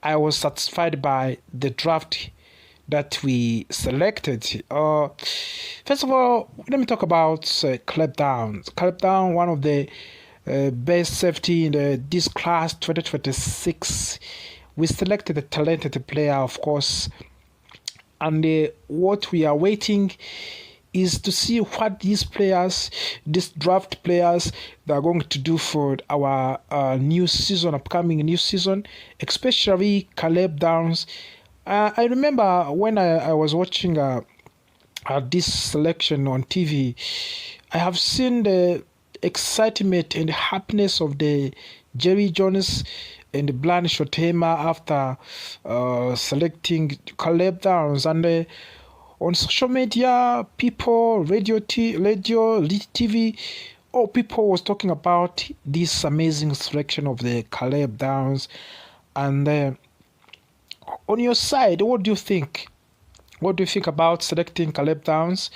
I was satisfied by the draft that we selected. First of all, let me talk about Kaleb Downs. Kaleb Downs, one of the best safety in this class 2026. We selected a talented player, of course, and what we are waiting is to see what these draft players, they are going to do for our upcoming new season, especially Kaleb Downs. I remember when I was watching this selection on TV, I have seen the excitement and happiness of the Jerry Jones and Bland Shotema after selecting Kaleb Downs, and on social media, people, radio, TV, people was talking about this amazing selection of the Kaleb Downs. And on your side, what do you think? What do you think about selecting Kaleb Downs?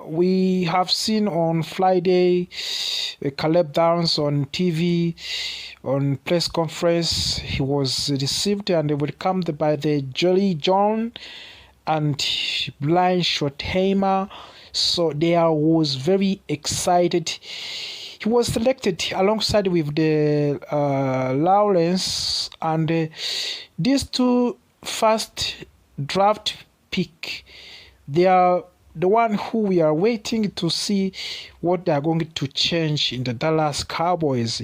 We have seen on Friday Kaleb Downs on TV, on press conference. He was received and welcomed by the Jolly John and Blind Shortheimer. So they was very excited. He was selected alongside with the Lawrence, and these two first draft pick, they are the one who we are waiting to see what they are going to change in the Dallas Cowboys.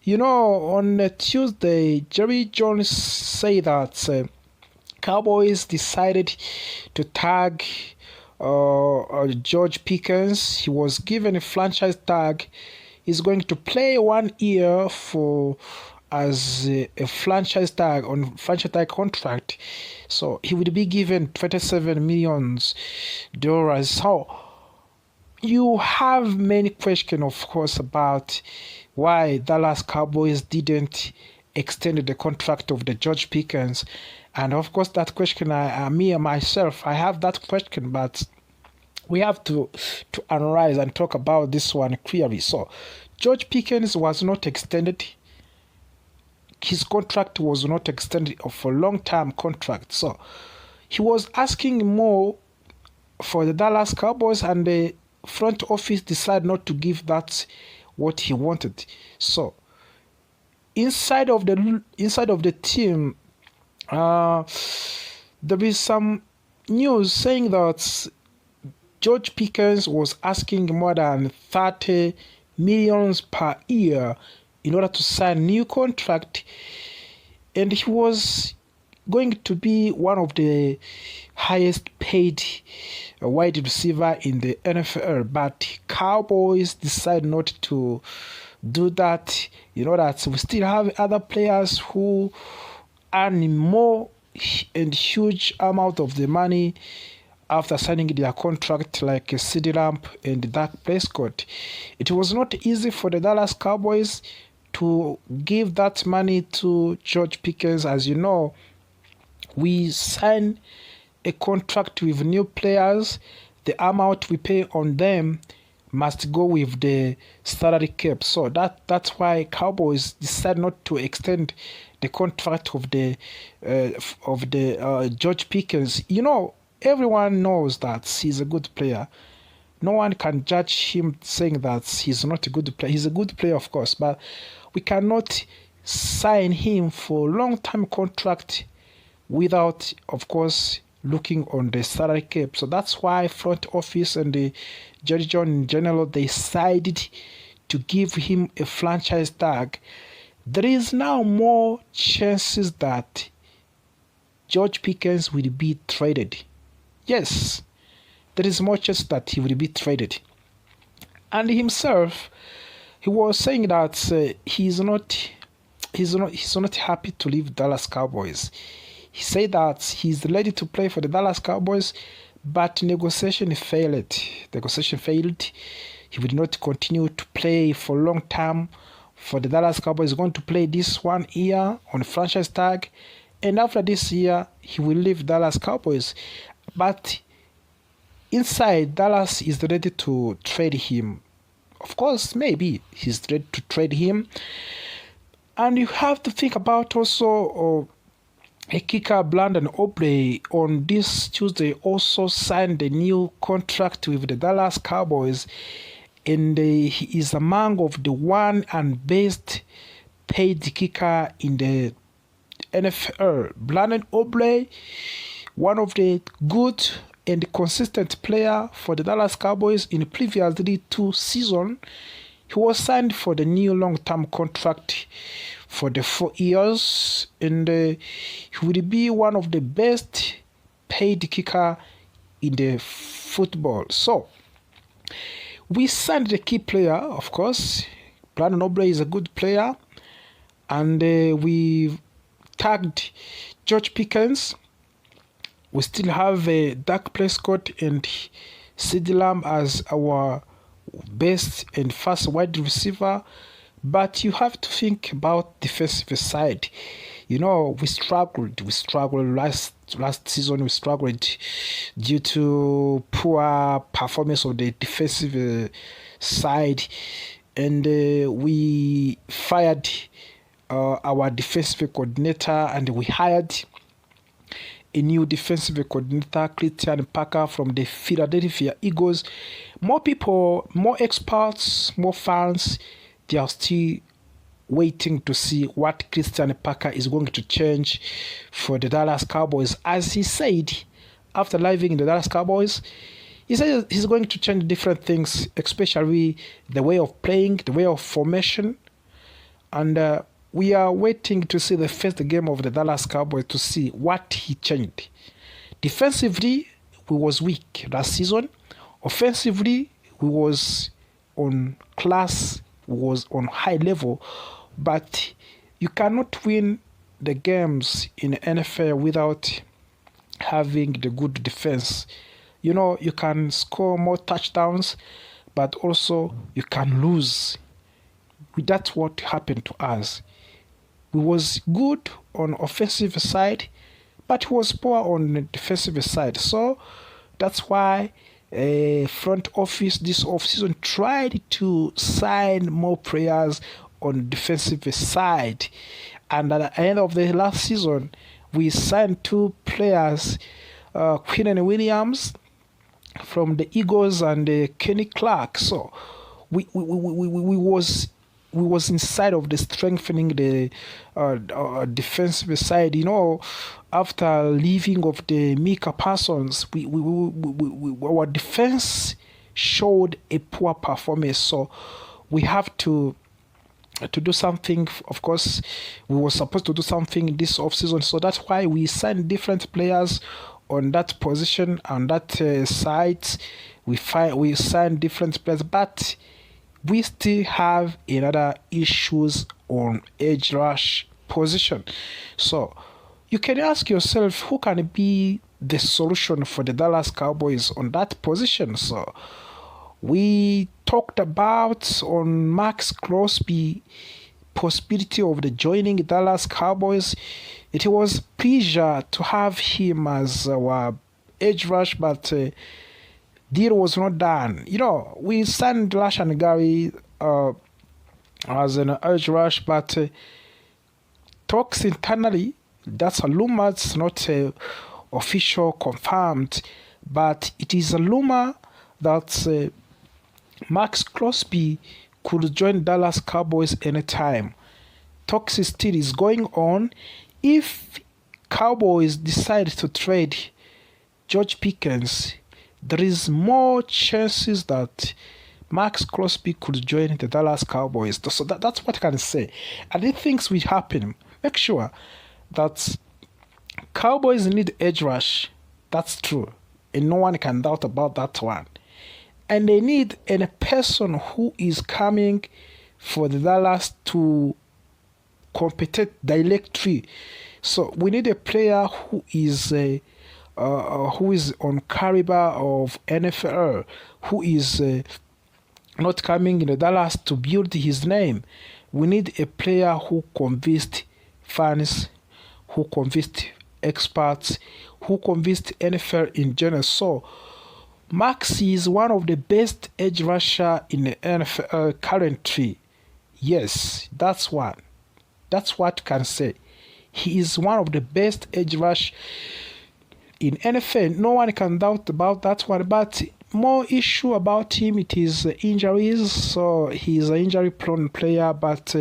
You know, on Tuesday, Jerry Jones said that Cowboys decided to tag George Pickens. He was given a franchise tag. He's going to play 1 year as a franchise tag on franchise tag contract. So he would be given $27 million. So you have many questions, of course, about why Dallas Cowboys didn't extend the contract of the George Pickens. And of course, that question, me and myself, I have that question, but we have to analyze and talk about this one clearly. So, George Pickens was not extended. His contract was not extended for a long-term contract. So, he was asking more for the Dallas Cowboys, and the front office decided not to give that what he wanted. So, inside of the team, there is some news saying that George Pickens was asking more than $30 million per year in order to sign a new contract, and he was going to be one of the highest paid wide receiver in the NFL. But Cowboys decided not to do that. You know that we still have other players who earn more and huge amount of the money after signing their contract, like CeeDee Lamb and Dak Prescott. It was not easy for the Dallas Cowboys to give that money to George Pickens. As you know, we sign a contract with new players. The amount we pay on them must go with the salary cap. So that's why Cowboys decided not to extend the contract of the George Pickens. You know, everyone knows that he's a good player. No one can judge him saying that he's not a good player. He's a good player, of course, but we cannot sign him for a long-term contract without, of course, looking on the salary cap. So that's why front office and the Jerry Jones in general, they decided to give him a franchise tag. There is now more chances that George Pickens will be traded. Yes, there is more chance that he will be traded. And himself, he was saying that he's not happy to leave Dallas Cowboys. He said that he's ready to play for the Dallas Cowboys, but negotiation failed. He will not continue to play for a long time for the Dallas Cowboys. He's going to play this 1 year on franchise tag, and after this year, he will leave Dallas Cowboys. But inside, Dallas is ready to trade him. Of course, maybe he's ready to trade him. And you have to think about also a kicker, Brandon Aubrey, on this Tuesday also signed a new contract with the Dallas Cowboys, and he is among of the one and best paid kicker in the NFL. Brandon Aubrey, one of the good and consistent player for the Dallas Cowboys in the previously 2 seasons. He was signed for the new long-term contract for the 4 years, and he will be one of the best paid kicker in the football. So we signed the key player, of course. Brandon Aubrey is a good player, and we tagged George Pickens. We still have Dak Prescott and CeeDee Lamb as our best and fast wide receiver, but you have to think about defensive side. We struggled last season. We struggled due to poor performance of the defensive side, and we fired our defensive coordinator, and we hired a new defensive coordinator, Christian Parker, from the Philadelphia Eagles. More people, more experts, more fans, they are still waiting to see what Christian Parker is going to change for the Dallas Cowboys. As he said, after living in the Dallas Cowboys, he said he's going to change different things, especially the way of playing, the way of formation. And we are waiting to see the first game of the Dallas Cowboys to see what he changed. Defensively, we was weak last season. Offensively, we was on class, we was on high level. But you cannot win the games in the NFL without having the good defense. You can score more touchdowns, but also you can lose. That's what happened to us. We was good on offensive side, but he was poor on the defensive side. So that's why front office this offseason tried to sign more players on the defensive side. And at the end of the last season, we signed 2 players, Quinnen Williams from the Eagles and Kenny Clark. So we was inside of the strengthening the defensive side. After leaving of the Micah Parsons, our defense showed a poor performance. So we have to do something. Of course, we were supposed to do something this offseason. So that's why we signed different players on that position, on that side. We signed different players, but we still have another issues on edge rush position. So you can ask yourself, who can be the solution for the Dallas Cowboys on that position? So we talked about on Max Crosby possibility of the joining Dallas Cowboys. It was pleasure to have him as our edge rush, but deal was not done. We signed Lashan Gary as an edge rush, but talks internally, that's a rumor, it's not official confirmed, but it is a rumor that Max Crosby could join Dallas Cowboys anytime. Talks still is going on. If Cowboys decide to trade George Pickens, there is more chances that Max Crosby could join the Dallas Cowboys. So that's what I can say. And if things will happen, make sure that Cowboys need edge rush. That's true. And no one can doubt about that one. And they need a person who is coming for the Dallas to compete directly. So we need a player who is on caliber of NFL, who is not coming in the Dallas to build his name. We need a player who convinced fans, who convinced experts, who convinced NFL in general. So Max is one of the best edge rusher in the NFL currently. Yes, that's one. That's what can say. He is one of the best edge rush in NFL. No one can doubt about that one. But more issue about him, it is injuries. So he is an injury-prone player, but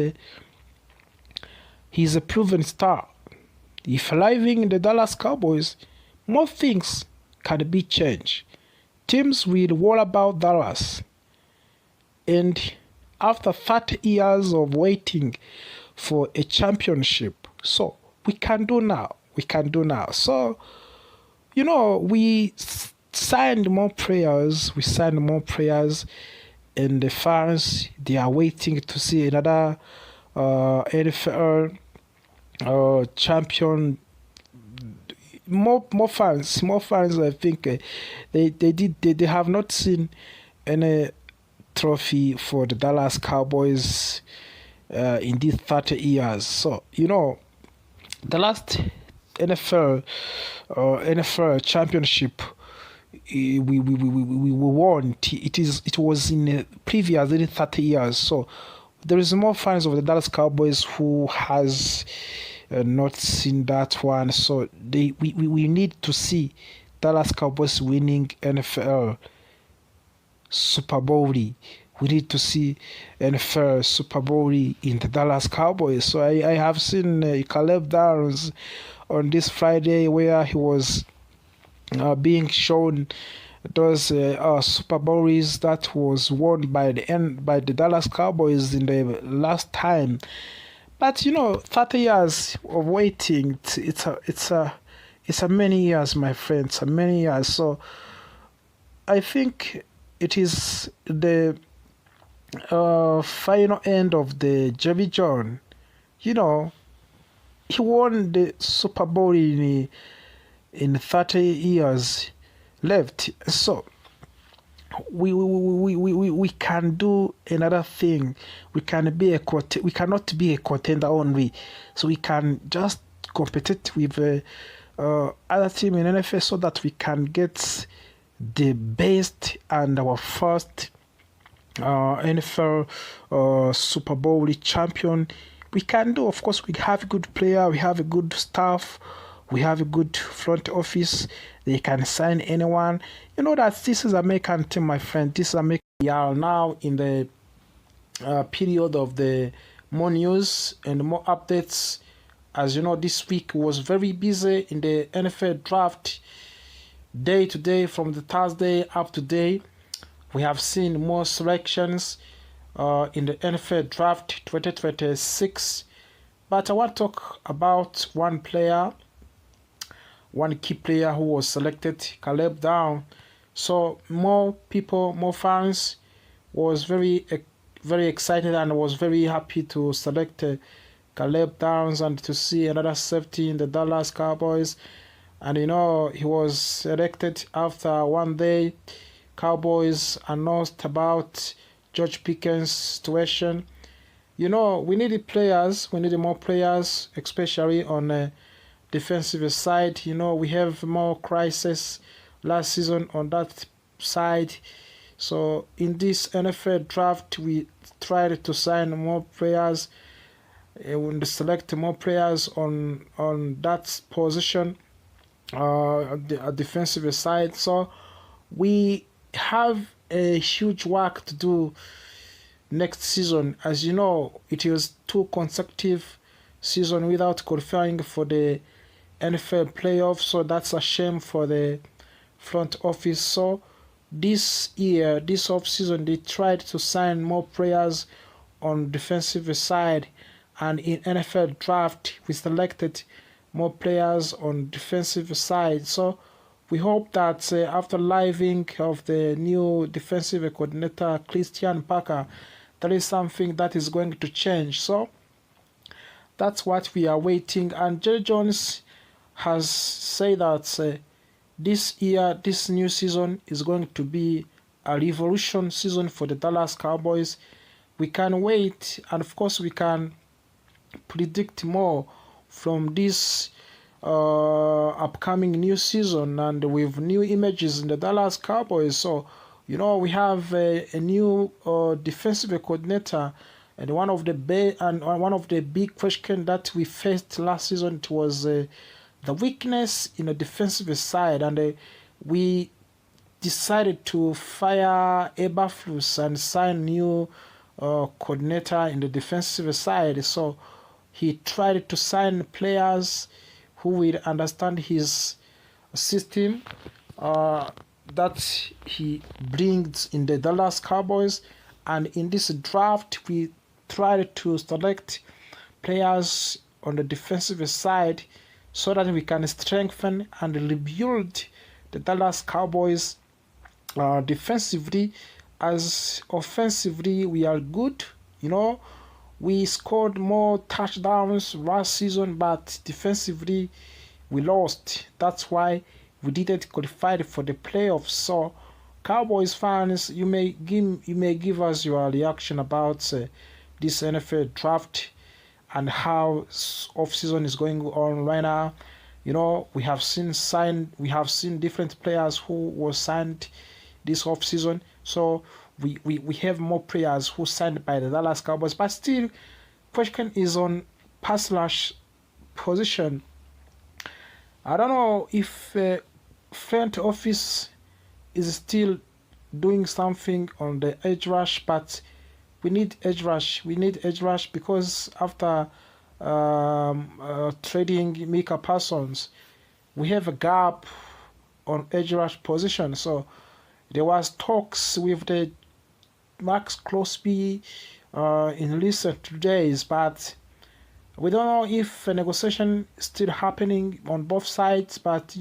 he's a proven star. If living in the Dallas Cowboys, more things can be changed. Teams will worry about Dallas. And after 30 years of waiting for a championship, so we can do now. So, we signed more players. And the fans, they are waiting to see another NFL champion. More fans. I think they have not seen any trophy for the Dallas Cowboys in these 30 years. So the last NFL championship we won. It was in the previous 30 years. So there is more fans of the Dallas Cowboys who has not seen that one. So we need to see Dallas Cowboys winning NFL Super Bowl. We need to see NFL Super Bowl in the Dallas Cowboys. So I have seen Kaleb Downs on this Friday where he was being shown those Super Bowls that was won by the Dallas Cowboys in the last time. But 30 years of waiting, it's a many years, my friends, many years. So I think it is the final end of the Jerry John. He won the Super Bowl in 30 years left. So we can do another thing. We cannot be a contender only. So we can just compete with other team in NFL so that we can get the best and our first NFL Super Bowl champion. We can do, of course, we have a good player, we have a good staff, we have a good front office. They can sign anyone. That this is American team, my friend. This is American. We are now in the period of the more news and more updates. As you know, this week was very busy in the NFL draft. Day to day, from the Thursday up to day, we have seen more selections in the NFL draft 2026. But I want to talk about one key player who was selected, Kaleb Down. So more people, more fans was very excited and was very happy to select Kaleb Downs and to see another safety in the Dallas Cowboys. And he was selected after one day. Cowboys announced about George Pickens' situation. We needed players. We needed more players, especially on the defensive side. We have more crisis last season on that side. So in this NFL draft, we tried to sign more players and select more players on that position. The defensive side. So we have a huge work to do next season. As you know, it was 2 consecutive seasons without qualifying for the NFL playoffs. So that's a shame for the front office. So this year, this off season, they tried to sign more players on defensive side, and in NFL draft we selected more players on defensive side. So we hope that after leaving of the new defensive coordinator Christian Parker, there is something that is going to change. So that's what we are waiting. And Jerry Jones has said that this year, this new season is going to be a revolution season for the Dallas Cowboys. We can wait, and of course we can predict more from this upcoming new season, and with new images in the Dallas Cowboys. So we have a new defensive coordinator, And one of the big question that we faced last season, it was the weakness in the defensive side, and we decided to fire Eberflus and sign new coordinator in the defensive side. So he tried to sign players who will understand his system that he brings in the Dallas Cowboys. And in this draft, we tried to select players on the defensive side so that we can strengthen and rebuild the Dallas Cowboys defensively. As offensively, we are good. We scored more touchdowns last season, but defensively, we lost. That's why we didn't qualify for the playoffs. So, Cowboys fans, you may give us your reaction about this NFL draft and how off-season is going on right now. We have seen different players who were signed this off-season. So we have more players who signed by the Dallas Cowboys. But still, question is on pass rush position. I don't know if front office is still doing something on the edge rush, but we need edge rush. We need edge rush because after trading Micah Parsons, we have a gap on edge rush position. So there was talks with the Max Crosby in recent days, but we don't know if a negotiation is still happening on both sides. But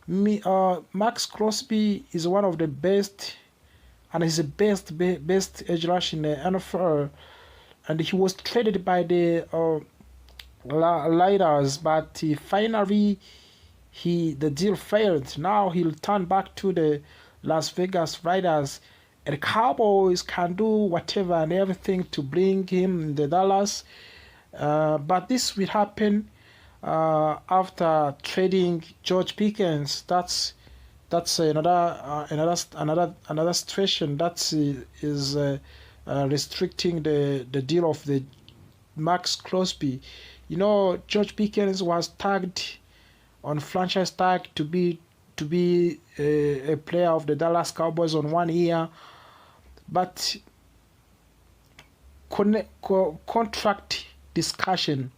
Max Crosby is one of the best, and he's the best edge rush in the NFL, and he was traded by the Raiders, but finally the deal failed. Now he'll turn back to the Las Vegas Raiders, and the Cowboys can do whatever and everything to bring him in the Dallas. But this will happen after trading George Pickens. That's another situation that is restricting the deal of the Max Crosby. George Pickens was tagged on franchise tag to be a player of the Dallas Cowboys on 1 year, but contract discussion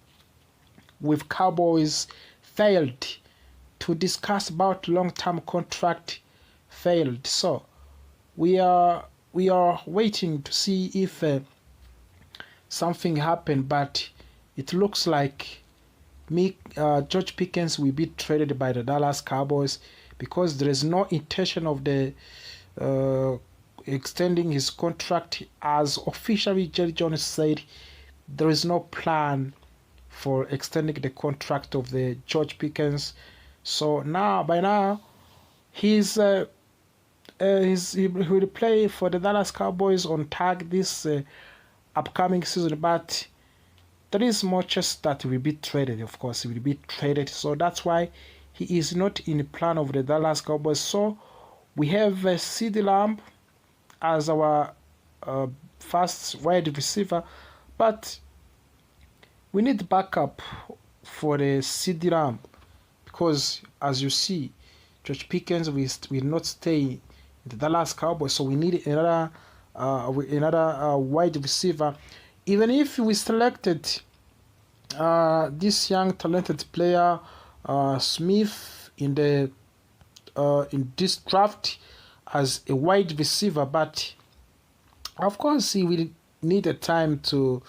with Cowboys failed. To discuss about long-term contract failed. So we are waiting to see if something happened, but it looks like George Pickens will be traded by the Dallas Cowboys because there is no intention of the extending his contract. As officially Jerry Jones said, there is no plan for extending the contract of the George Pickens. So by now, he will play for the Dallas Cowboys on tag this upcoming season. But there is more chance that he will be traded. Of course, he will be traded. So that's why he is not in the plan of the Dallas Cowboys. So we have CeeDee Lamb as our first wide receiver, but we need backup for the CeeDee Lamb. Because, as you see, George Pickens will not stay in the Dallas Cowboys, so we need another wide receiver. Even if we selected this young talented player Smith in this draft as a wide receiver, but of course he will need a time to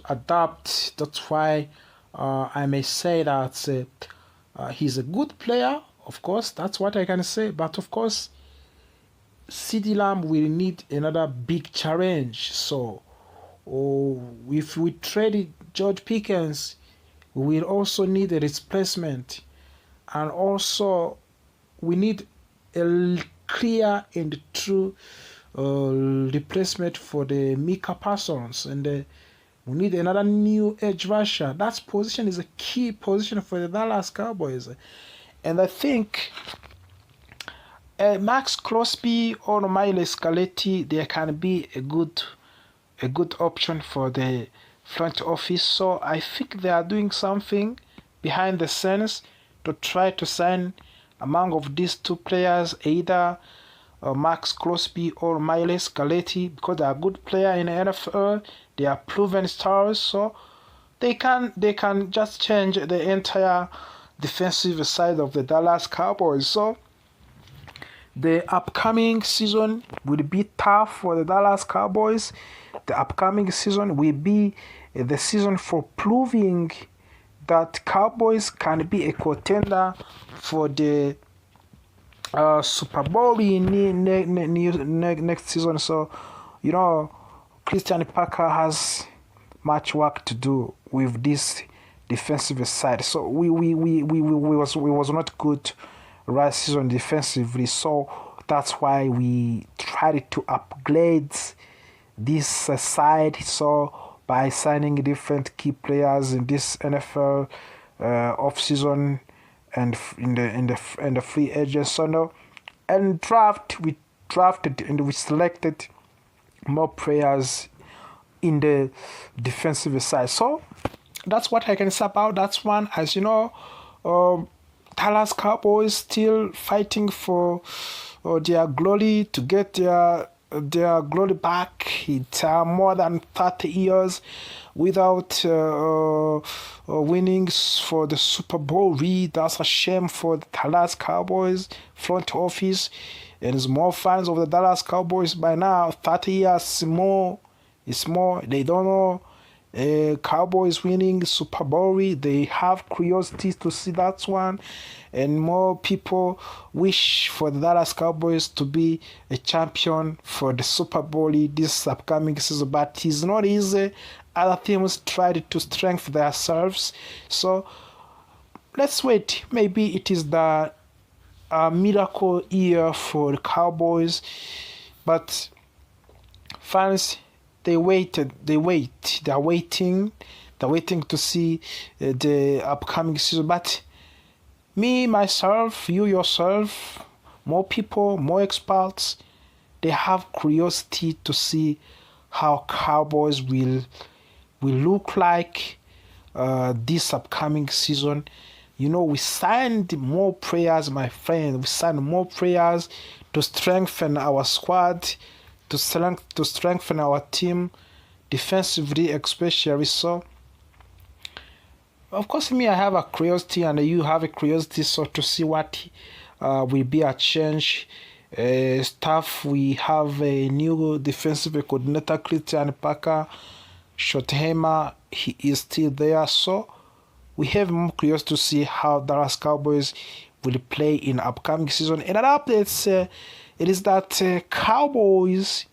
adapt. That's why I may say that. He's a good player, of course, that's what I can say. But of course, CeeDee Lamb will need another big challenge. So, if we trade George Pickens, we will also need a replacement. And also, we need a clear and true replacement for the Micah Parsons. And we need another new edge rusher. That position is a key position for the Dallas Cowboys. And I think Max Crosby or Miles Scaletti, there can be a good a good option for the front office. So I think they are doing something behind the scenes to try to sign among of these two players, either Max Crosby or Miles Galletti, because they are good player in the NFL. They are proven stars, so they can just change the entire defensive side of the Dallas Cowboys. So the upcoming season will be tough for the Dallas Cowboys. The upcoming season will be the season for proving that Cowboys can be a contender for the Super Bowl in next season. So, Christian Parker has much work to do with this defensive side. So we was not good last season defensively. So that's why we tried to upgrade this side. So by signing different key players in this NFL off season and in the free agents. So no, and we drafted and we selected more players in the defensive side. So that's what I can say about that one. As you know, Dallas Cowboys still fighting for their glory, to get their glory back. It's more than 30 years without winnings for the Super Bowl. That's a shame for the Dallas Cowboys front office and more fans of the Dallas Cowboys by now. 30 years more. It's more. They don't know Cowboys winning Super Bowl. They have curiosity to see that one, and more people wish for the Dallas Cowboys to be a champion for the Super Bowl this upcoming season. But it's not easy. Other teams tried to strengthen themselves. So let's wait. Maybe it is the miracle year for the Cowboys. But fans, they're waiting to see the upcoming season. But me, myself, you yourself, more people, more experts, they have curiosity to see how Cowboys will look like this upcoming season. We signed more players, my friend. We signed more players to strengthen our squad, to strengthen our team defensively, especially. So, of course, me, I have a curiosity, and you have a curiosity, so to see what will be a change. Staff, we have a new defensive coordinator, Christian Parker. Schottenheimer, he is still there. So, we have more curiosity to see how Dallas Cowboys will play in upcoming season. And an update, it is that Cowboys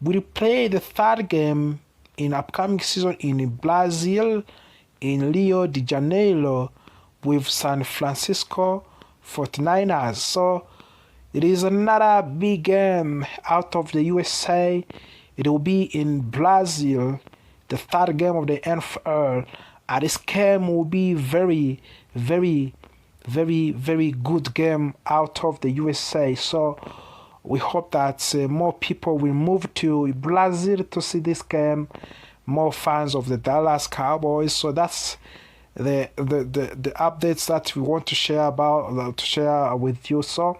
will play the third game in upcoming season in Brazil, in Rio de Janeiro, with San Francisco 49ers. So it is another big game out of the USA. It will be in Brazil, the third game of the NFL. And this game will be very, very, very, very good game out of the USA. So we hope that more people will move to Brazil to see this game. More fans of the Dallas Cowboys. So that's the updates that we want to share with you. So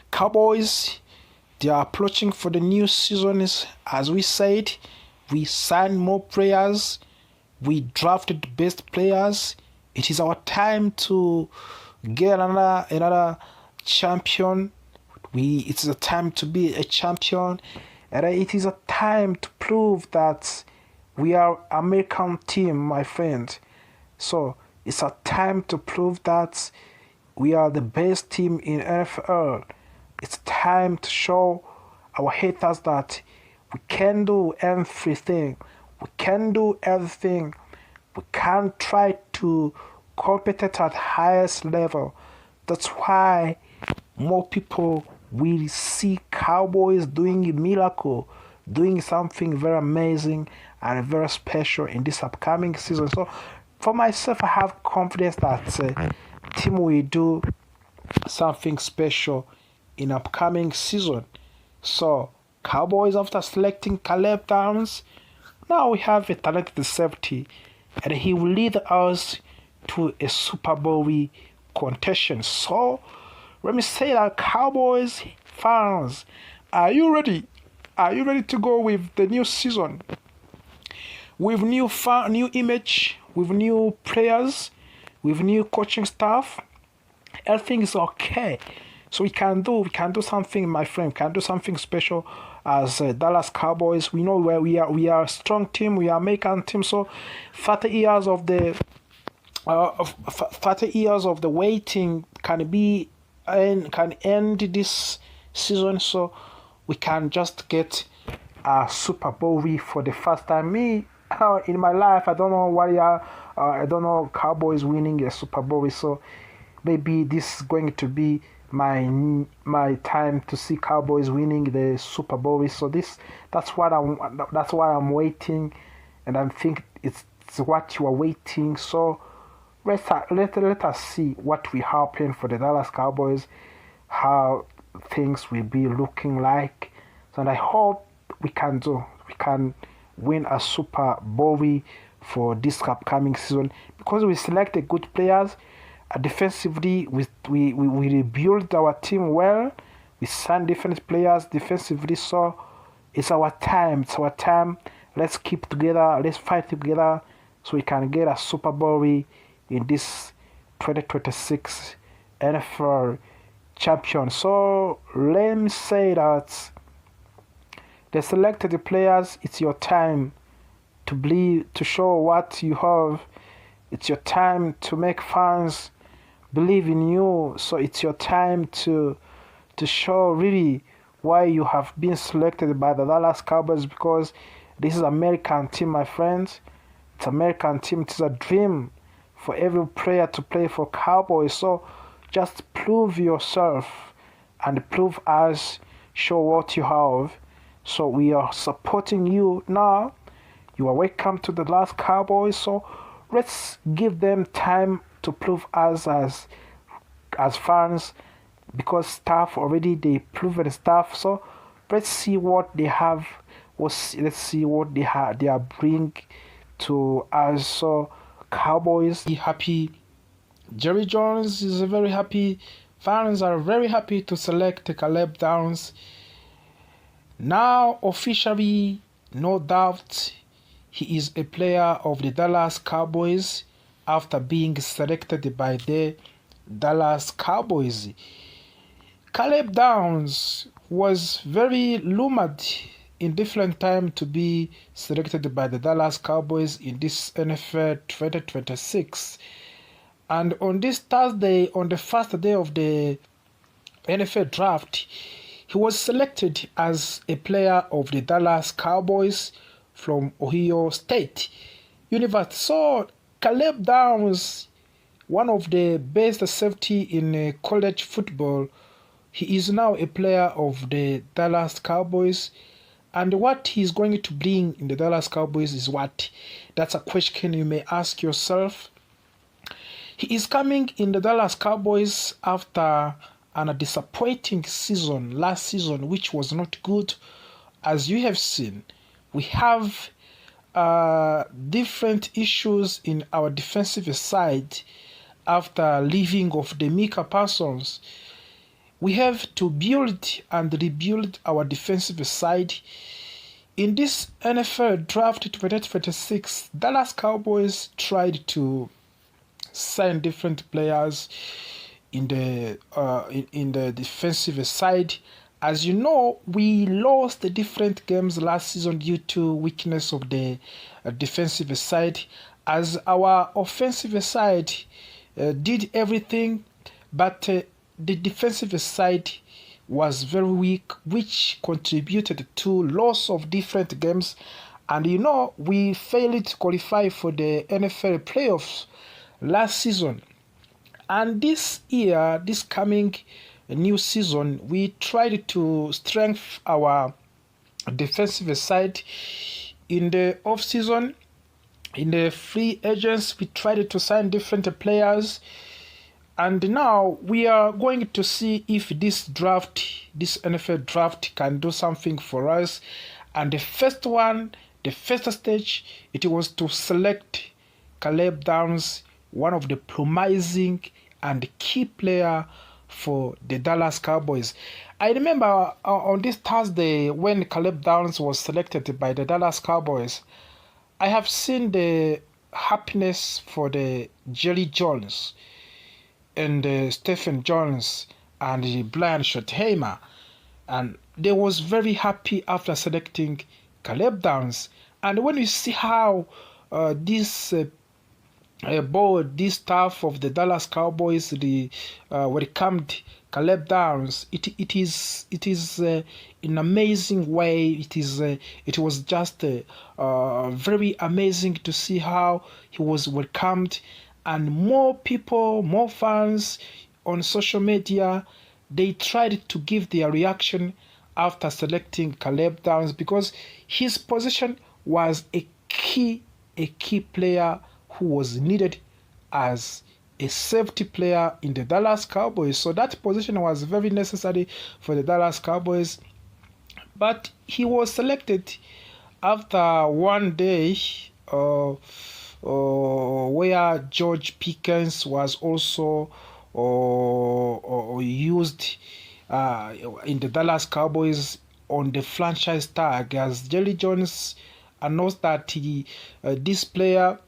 Cowboys, they are approaching for the new season. As we said, we signed more players. We drafted the best players. It is our time to get another champion. It's a time to be a champion, and it is a time to prove that we are American team, my friend. So it's a time to prove that we are the best team in NFL. It's time to show our haters that we can do everything. We can do everything. We can try to compete at highest level. That's why more people will see Cowboys doing a miracle, doing something very amazing and very special in this upcoming season. So for myself, I have confidence that team will do something special in upcoming season. So Cowboys after selecting Kaleb Downs. Now we have a talented safety, and he will lead us to a Super Bowl contention. So let me say that, Cowboys fans, are you ready? Are you ready to go with the new season? With new image, with new players, with new coaching staff, everything is okay. So we can do something, my friend. We can do something special as Dallas Cowboys. We know where we are. We are a strong team. We are American team. So 30 years of the 30 years of the waiting can end this season. So we can just get a Super Bowl for the first time. Me, in my life, I don't know I don't know Cowboys winning a Super Bowl. So maybe this is going to be my time to see Cowboys winning the Super Bowl. So that's why I'm waiting, and I think it's what you are waiting. So let us see what will happen for the Dallas Cowboys, how things will be looking like. So, and I hope we can win a Super Bowl for this upcoming season, because we selected good players. Defensively, we rebuild our team well. We signed different players defensively, so it's our time. It's our time. Let's keep together. Let's fight together so we can get a Super Bowl in this 2026 NFL champion. So let me say that the selected players, it's your time to believe, to show what you have. It's your time to make fans believe in you. So it's your time to show really why you have been selected by the Dallas Cowboys, because this is American team, my friends. It's American team. It's a dream for every player to play for Cowboys. So just prove yourself and prove us, show what you have. So we are supporting you now. You are welcome to the Dallas Cowboys. So let's give them time to prove us as fans, because staff already, they proven stuff. So let's see what they have. Let's see what they are bring to us. So Cowboys be happy. Jerry Jones is very happy. Fans are very happy to select Kaleb Downs. Now officially, no doubt, he is a player of the Dallas Cowboys after being selected by the Dallas Cowboys. Kaleb Downs was very rumored in different time to be selected by the Dallas Cowboys in this NFL 2026. And on this Thursday, on the first day of the NFL draft, he was selected as a player of the Dallas Cowboys from Ohio State University. So Kaleb Downs, one of the best safety in college football, he is now a player of the Dallas Cowboys. And what he's going to bring in the Dallas Cowboys is what? That's a question you may ask yourself. He is coming in the Dallas Cowboys after a disappointing season last season, which was not good. As you have seen, we have different issues in our defensive side after leaving of the Micah Parsons. We have to build and rebuild our defensive side. In this NFL draft 2026, Dallas Cowboys tried to sign different players in the defensive side. As you know, we lost the different games last season due to weakness of the defensive side, as our offensive side did everything, but the defensive side was very weak, which contributed to loss of different games. And you know, we failed to qualify for the NFL playoffs last season. And this year, this coming new season, we tried to strengthen our defensive side. In the off season, in the free agents, we tried to sign different players, And now we are going to see if this NFL draft can do something for us. And the first stage, it was to select Kaleb Downs, one of the promising and key player for the Dallas Cowboys. I remember on this Thursday when Kaleb Downs was selected by the Dallas Cowboys, I have seen the happiness for the Jerry Jones and Stephen Jones and Brian Schottenheimer, and they was very happy after selecting Kaleb Downs. And when you see how this staff of the Dallas Cowboys welcomed Kaleb Downs, it is an amazing way. It was just very amazing to see how he was welcomed, and more people, more fans on social media, they tried to give their reaction after selecting Kaleb Downs, because his position was a key player who was needed as a safety player in the Dallas Cowboys. So that position was very necessary for the Dallas Cowboys. But he was selected after one day where George Pickens was also used in the Dallas Cowboys on the franchise tag, as Jerry Jones announced that this player,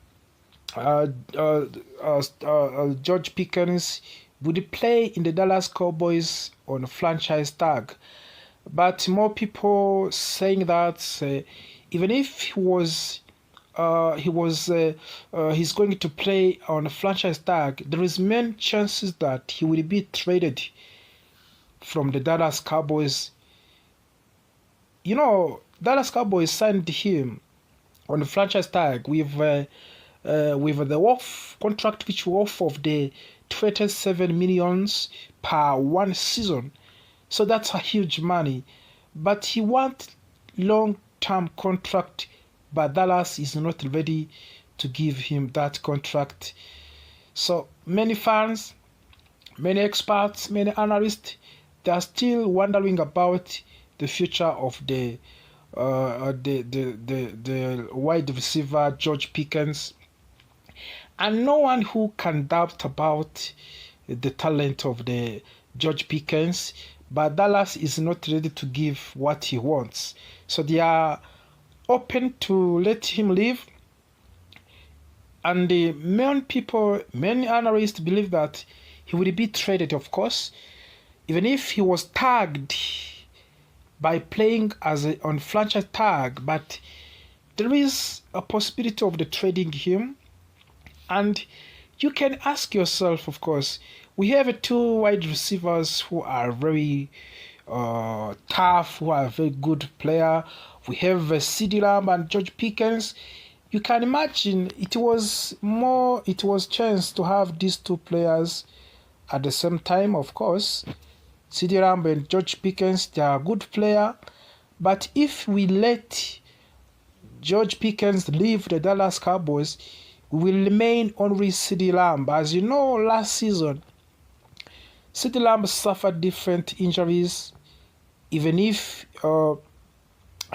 George Pickens, would play in the Dallas Cowboys on a franchise tag. But more people saying that even if he's going to play on a franchise tag, there is many chances that he will be traded from the Dallas Cowboys. You know, Dallas Cowboys signed him on a franchise tag with the off contract, which off of the 27 millions per one season. So that's a huge money. But he wants long-term contract, but Dallas is not ready to give him that contract. So many fans, many experts, many analysts, they are still wondering about the future of the wide receiver George Pickens, and no one who can doubt about the talent of the George Pickens. But Dallas is not ready to give what he wants, so they are open to let him leave. And many analysts believe that he will be traded, of course, even if he was tagged by playing on franchise tag. But there is a possibility of the trading him. And you can ask yourself, of course, we have two wide receivers who are very tough, who are very good player. We have CeeDee Lamb and George Pickens. You can imagine it was chance to have these two players at the same time. Of course, CeeDee Lamb and George Pickens, they are good player. But if we let George Pickens leave the Dallas Cowboys, we will remain only CeeDee Lamb. As you know, last season, CeeDee Lamb suffered different injuries, even if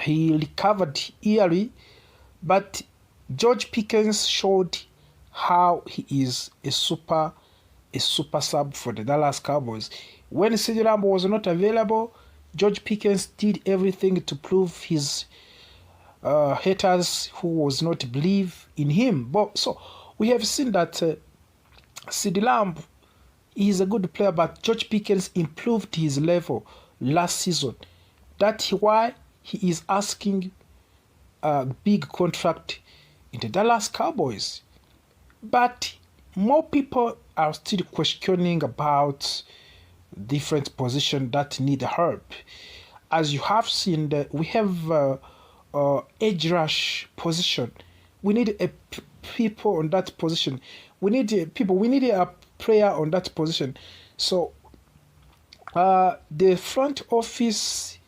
he recovered early. But George Pickens showed how he is a super sub for the Dallas Cowboys. When CeeDee Lamb was not available, George Pickens did everything to prove his haters who was not believe in him. But so we have seen that CeeDee Lamb is a good player, but George Pickens improved his level last season. That's why he is asking a big contract in the Dallas Cowboys. But more people are still questioning about different positions that need help. As you have seen, we have edge rush position. We need people on that position. We need a player on that position. So the front office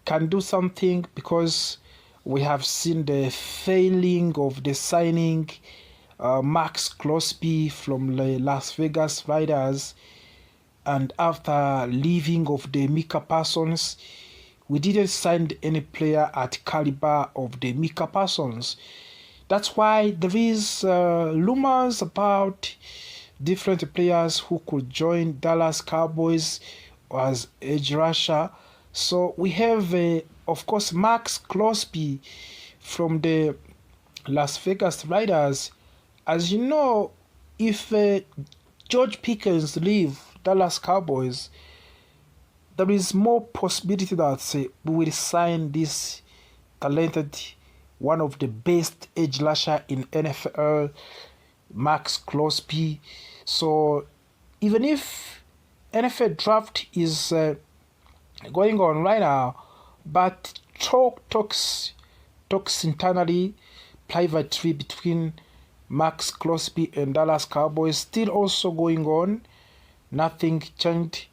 can do something, because we have seen the failing of the signing Max Crosby from the Las Vegas Raiders, and after leaving of the Micah Parsons, we didn't sign any player at caliber of the Micah Parsons. That's why there is rumors about different players who could join Dallas Cowboys as edge rusher. So we have, of course, Max Crosby from the Las Vegas Raiders. As you know, if George Pickens leave Dallas Cowboys, there is more possibility that we will sign this talented, one of the best edge rusher in NFL, Max Crosby. So even if NFL draft is going on right now, but talks internally, privately between Max Crosby and Dallas Cowboys still also going on. Nothing changed.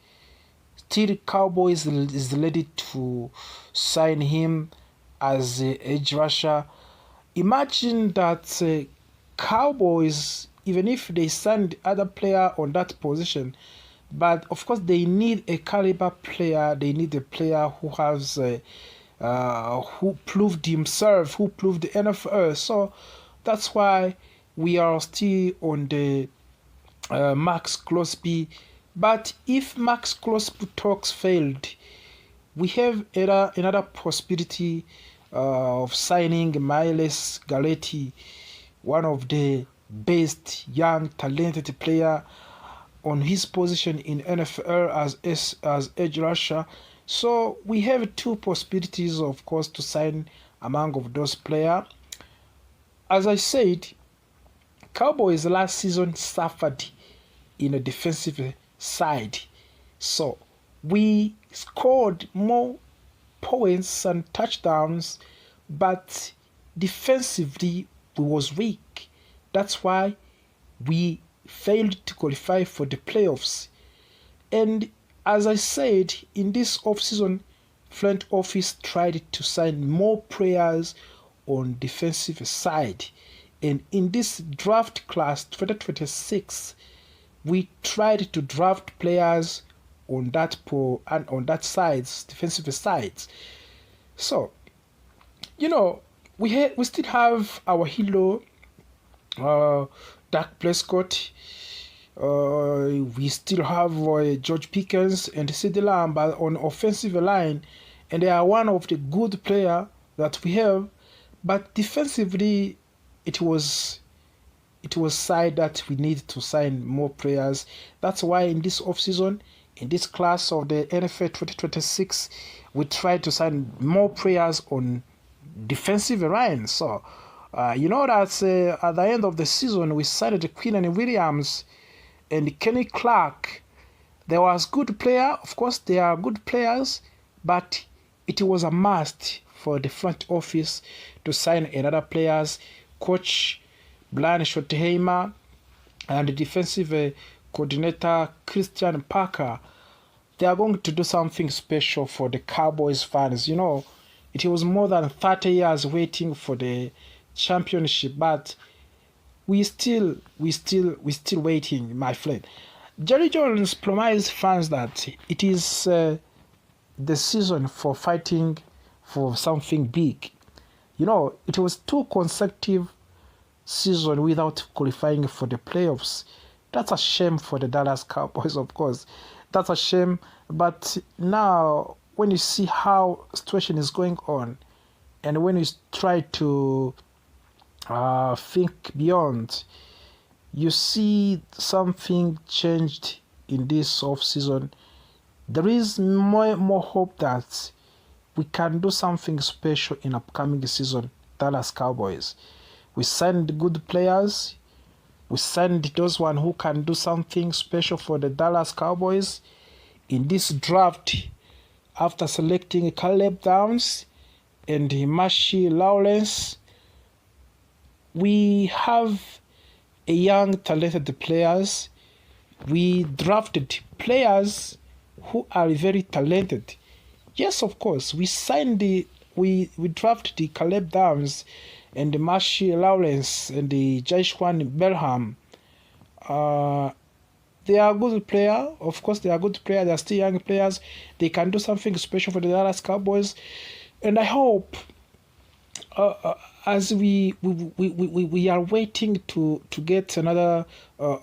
Still, Cowboys is ready to sign him as a edge rusher. Imagine that Cowboys, even if they signed other player on that position, but of course they need a caliber player. They need a player who has who proved himself, who proved the NFL. So that's why we are still on the Max Crosby. But if Max Crosby talks failed, we have another possibility of signing Miles Galletti, one of the best young talented player on his position in NFL as edge rusher. So we have two possibilities, of course, to sign among of those players. As I said, Cowboys last season suffered in a defensive side. So we scored more points and touchdowns, but defensively we was weak. That's why we failed to qualify for the playoffs. And as I said, in this offseason, front office tried to sign more players on defensive side. And in this draft class 2026, we tried to draft players on that sides, defensive sides. So, we still have our hero, Dak Prescott. We still have George Pickens and CeeDee Lamb on offensive line, and they are one of the good player that we have. But defensively, it was said that we need to sign more players. That's why in this offseason, in this class of the NFL 2026, we try to sign more players on defensive line. So, that at the end of the season, we signed Quinn Williams and Kenny Clark. There was good player. Of course, they are good players, but it was a must for the front office to sign another players. Coach Brian Schottenheimer and the defensive coordinator Christian Parker, they are going to do something special for the Cowboys fans. It was more than 30 years waiting for the championship, but we still waiting, my friend. Jerry Jones promised fans that it is the season for fighting for something big. It was 2 consecutive seasons without qualifying for the playoffs. That's a shame for the Dallas Cowboys, of course. That's a shame. But now, when you see how situation is going on, and when you try to think beyond, you see something changed in this off season. There is more hope that we can do something special in upcoming season. Dallas Cowboys, we signed good players. We signed those one who can do something special for the Dallas Cowboys in this draft. After selecting Kaleb Downs and Marshy Lawrence, we have a young talented players. We drafted players who are very talented. Yes, of course, we drafted the Kaleb Downs and the Marshall Lawrence and the Jaishwan Belham. They are good players. Of course, they are good players. They are still young players. They can do something special for the Dallas Cowboys. And I hope, as we are waiting to get another, we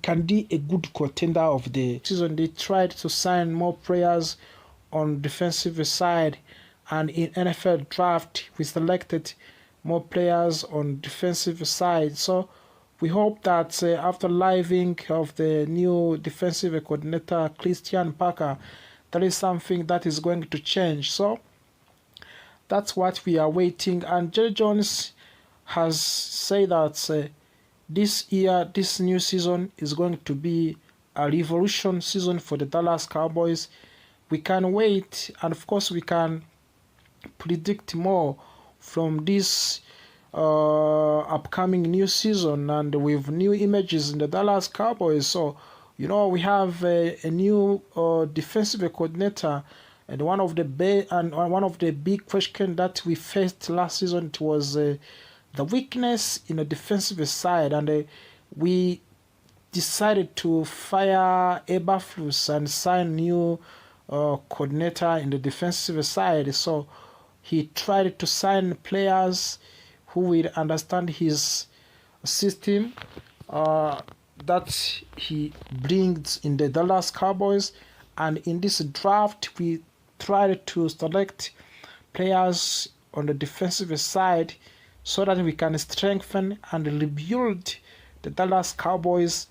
can be a good contender of the season. They tried to sign more players on defensive side, and in NFL draft we selected more players on defensive side. So we hope that after living of the new defensive coordinator Christian Parker, there is something that is going to change. So that's what we are waiting. And Jerry Jones has said that this year, this new season is going to be a revolution season for the Dallas Cowboys. We can wait, and of course we can predict more from this upcoming new season, and with new images in the Dallas Cowboys. So we have a new defensive coordinator, and one of the big questions that we faced last season, it was the weakness in the defensive side, and we decided to fire Eberflus and sign new coordinator in the defensive side. So he tried to sign players who will understand his system that he brings in the Dallas Cowboys. And in this draft, we tried to select players on the defensive side so that we can strengthen and rebuild the Dallas Cowboys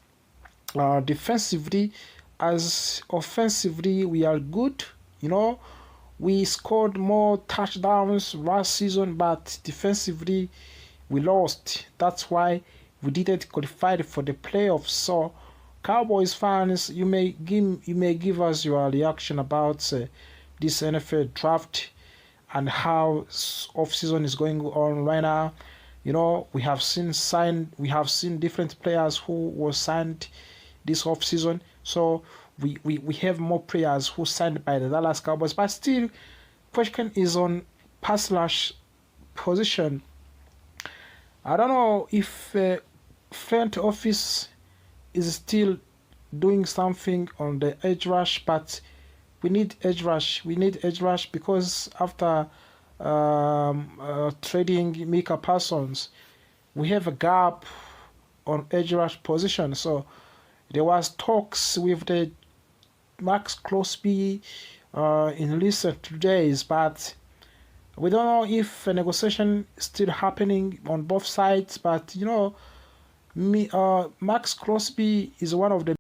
defensively. As offensively, we are good. We scored more touchdowns last season, but defensively we lost. That's why we didn't qualify for the playoffs. So, Cowboys fans, you may give us your reaction about this NFL draft and how off season is going on right now. We have seen different players who were signed this off season. So we have more players who signed by the Dallas Cowboys, but still, question is on pass rush position. I don't know if front office is still doing something on the edge rush, but we need edge rush. We need edge rush because after trading Micah Parsons, we have a gap on edge rush position. So there was talks with the Max Crosby in recent days, but we don't know if a negotiation is still happening on both sides. But Max Crosby is one of the